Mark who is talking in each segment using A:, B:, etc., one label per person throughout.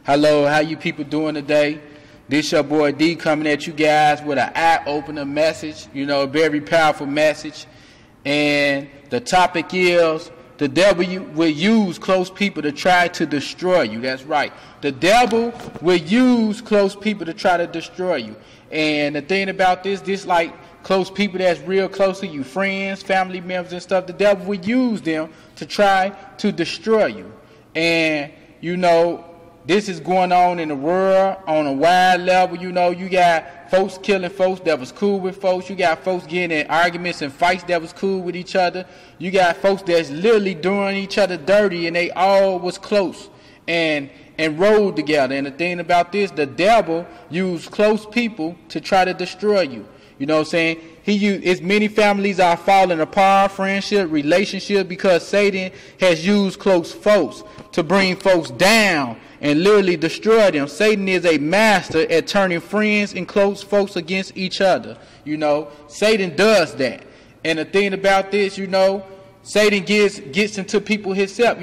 A: Hello, how you people doing today? This your boy D coming at you guys with an eye-opener message, a very powerful message. And the topic is, the devil will use close people to try to destroy you. That's right. The devil will use close people to try to destroy you. And the thing about this like close people that's real close to you, friends, family members and stuff, the devil will use them to try to destroy you. And, this is going on in the world on a wide level. You got folks killing folks that was cool with folks. You got folks getting in arguments and fights that was cool with each other. You got folks that's literally doing each other dirty, and they all was close and rode together. And the thing about this, the devil used close people to try to destroy you. You know what I'm saying? As many families are falling apart, friendship, relationship, because Satan has used close folks to bring folks down and literally destroy them. Satan is a master at turning friends and close folks against each other. Satan does that. And the thing about this, Satan gets into people himself.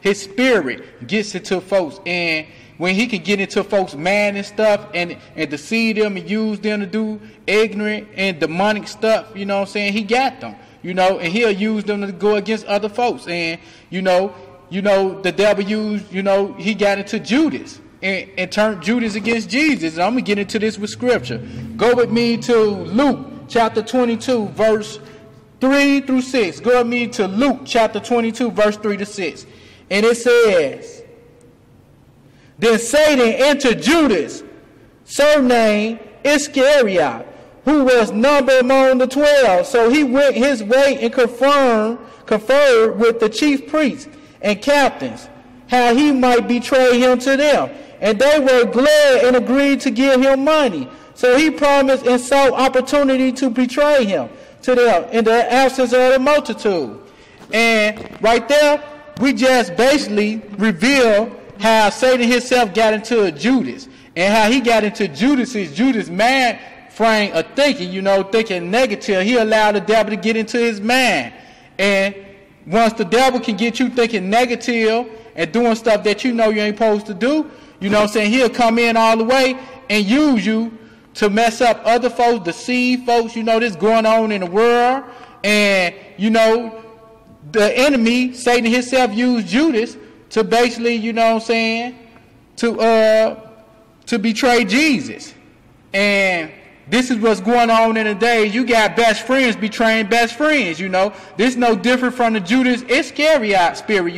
A: His spirit gets into folks. And when he can get into folks' mind and stuff and deceive them and use them to do ignorant and demonic stuff, he got them, and he'll use them to go against other folks. And, the devil used, he got into Judas and turned Judas against Jesus. And I'm going to get into this with scripture. Go with me to Luke chapter 22, verse 3 through 6. Go with me to Luke chapter 22, verse 3 to 6. And it says, "Then Satan entered Judas, surnamed Iscariot, who was numbered among the 12. So he went his way and conferred with the chief priests and captains, how he might betray him to them. And they were glad and agreed to give him money. So he promised and sought opportunity to betray him to them in the absence of the multitude." And right there, we just basically reveal how Satan himself got into Judas, and how he got into Judas' mind frame of thinking, thinking negative. He allowed the devil to get into his mind. And once the devil can get you thinking negative and doing stuff that you ain't supposed to do, he'll come in all the way and use you to mess up other folks, deceive folks. This going on in the world. And, the enemy, Satan himself, used Judas to basically, to betray Jesus. And this is what's going on in the day. You got best friends betraying best friends, This is no different from the Judas Iscariot spirit,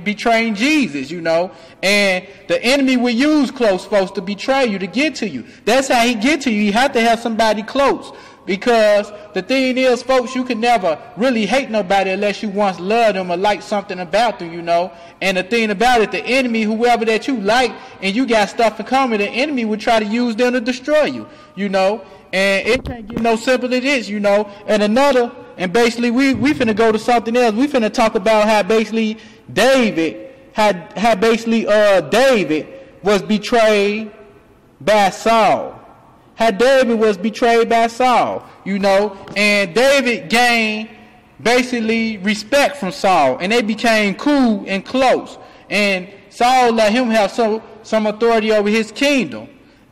A: betraying Jesus, And the enemy will use close folks to betray you, to get to you. That's how he get to you. You have to have somebody close. Because the thing is, folks, you can never really hate nobody unless you once loved them or like something about them, And the thing about it, the enemy, whoever that you like, and you got stuff in common, the enemy would try to use them to destroy you, And it can't get no simpler than this, And basically, we finna go to something else. We finna talk about how basically David was betrayed by Saul. How David was betrayed by Saul, and David gained basically respect from Saul, and they became cool and close. And Saul let him have some authority over his kingdom.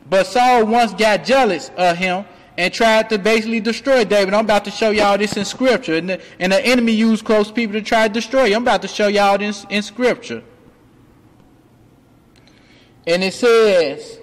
A: But Saul once got jealous of him and tried to basically destroy David. I'm about to show y'all this in scripture. And the enemy used close people to try to destroy you. I'm about to show y'all this in scripture. And it says,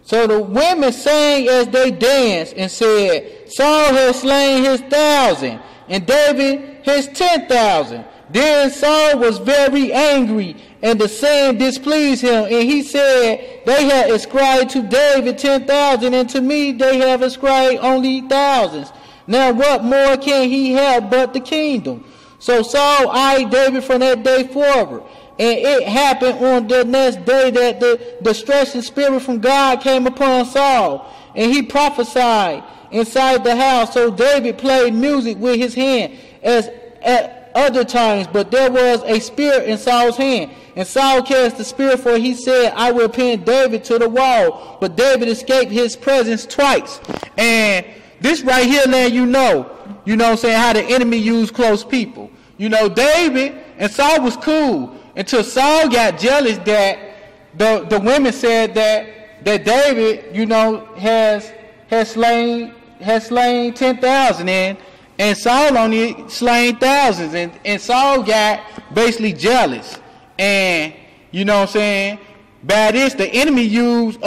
A: "So the women sang as they danced and said, Saul has slain his 1,000 and David his 10,000. Then Saul was very angry, and the saying displeased him. And he said, They have ascribed to David 10,000, and to me they have ascribed only thousands. Now what more can he have but the kingdom? So Saul eyed David from that day forward. And it happened on the next day that the distressing spirit from God came upon Saul, and he prophesied inside the house. So David played music with his hand as at other times, but there was a spirit in Saul's hand. And Saul cast the spirit, for he said, I will pin David to the wall. But David escaped his presence twice. And this right here, let you know what I'm saying, how the enemy used close people. David and Saul was cool until Saul got jealous that the women said that David, you know, has slain 10,000 and Saul only slain thousands, and Saul got basically jealous. And you know what I'm saying, by this the enemy used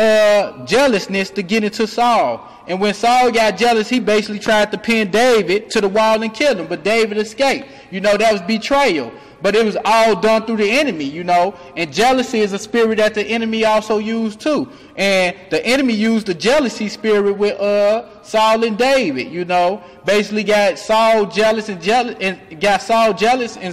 A: jealousness to get into Saul. And when Saul got jealous, he basically tried to pin David to the wall and kill him, but David escaped. You know, that was betrayal. But it was all done through the enemy, you know. And jealousy is a spirit that the enemy also used too. And the enemy used the jealousy spirit with Saul and David, you know. Basically got Saul jealous and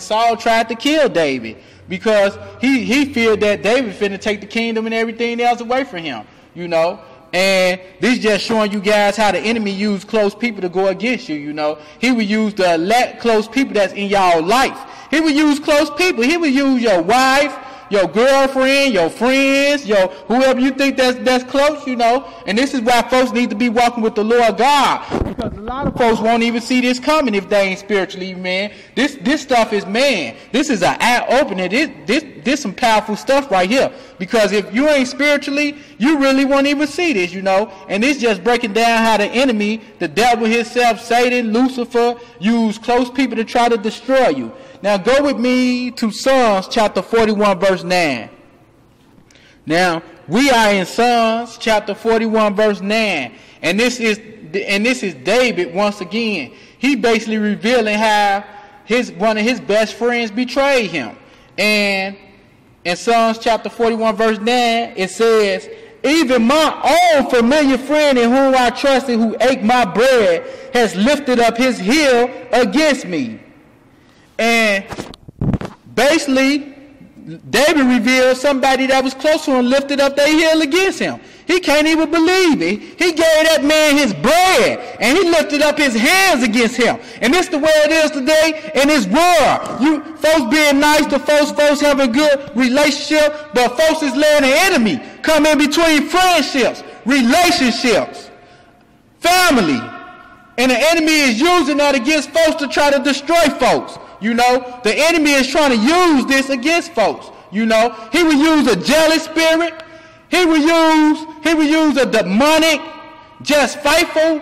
A: Saul tried to kill David because he feared that David finna take the kingdom and everything else away from him, you know. And this just showing you guys how the enemy used close people to go against you, you know. He would use the elect close people that's in y'all life. He would use close people. He would use your wife, your girlfriend, your friends, your whoever you think that's close, you know. And this is why folks need to be walking with the Lord God. Because a lot of folks won't even see this coming if they ain't spiritually, man. This stuff is, man, this is an eye opener. This some powerful stuff right here. Because if you ain't spiritually, you really won't even see this, you know. And it's just breaking down how the enemy, the devil himself, Satan, Lucifer, use close people to try to destroy you. Now go with me to Psalms chapter 41 verse 9. Now we are in Psalms chapter 41 verse 9, and this is David once again. He basically revealing how one of his best friends betrayed him. And in Psalms chapter 41 verse 9 it says, "Even my own familiar friend in whom I trusted, who ate my bread, has lifted up his heel against me." And basically, David revealed somebody that was close to him lifted up their heel against him. He can't even believe it. He gave that man his bread, and he lifted up his hands against him. And this is the way it is today in this world. You folks being nice to folks having a good relationship, but folks is letting the enemy come in between friendships, relationships, family. And the enemy is using that against folks to try to destroy folks. You know, the enemy is trying to use this against folks. You know, he will use a jealous spirit. He will use a demonic, just faithful,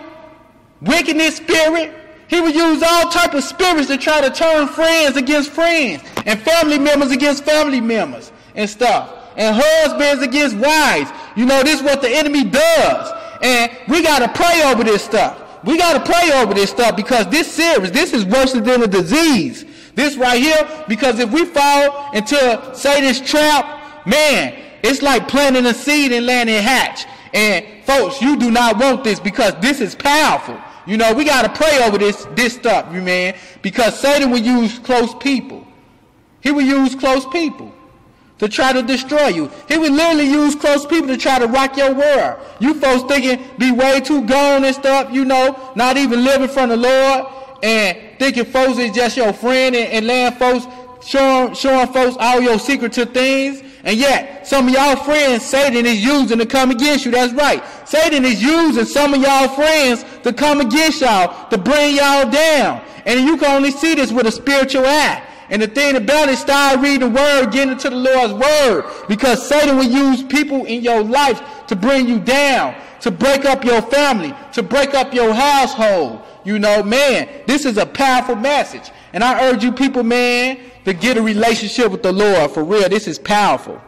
A: wickedness spirit. He will use all type of spirits to try to turn friends against friends and family members against family members and stuff. And husbands against wives. You know, this is what the enemy does. And we got to pray over this stuff. We got to pray over this stuff because this serious. This is worse than a disease. This right here, because if we fall into Satan's trap, man, it's like planting a seed and letting it hatch. And folks, you do not want this because this is powerful. You know, we got to pray over this stuff, you man, because Satan will use close people. He will use close people to try to destroy you. He would literally use close people to try to rock your world. You folks thinking be way too gone and stuff, you know, not even living from the Lord, and thinking folks is just your friend and letting folks, showing folks all your secretive things. And yet, some of y'all friends Satan is using to come against you. That's right. Satan is using some of y'all friends to come against y'all, to bring y'all down. And you can only see this with a spiritual eye. And the thing about it, start reading the word, getting into the Lord's word. Because Satan will use people in your life to bring you down, to break up your family, to break up your household. You know, man, this is a powerful message. And I urge you people, man, to get a relationship with the Lord. For real, this is powerful.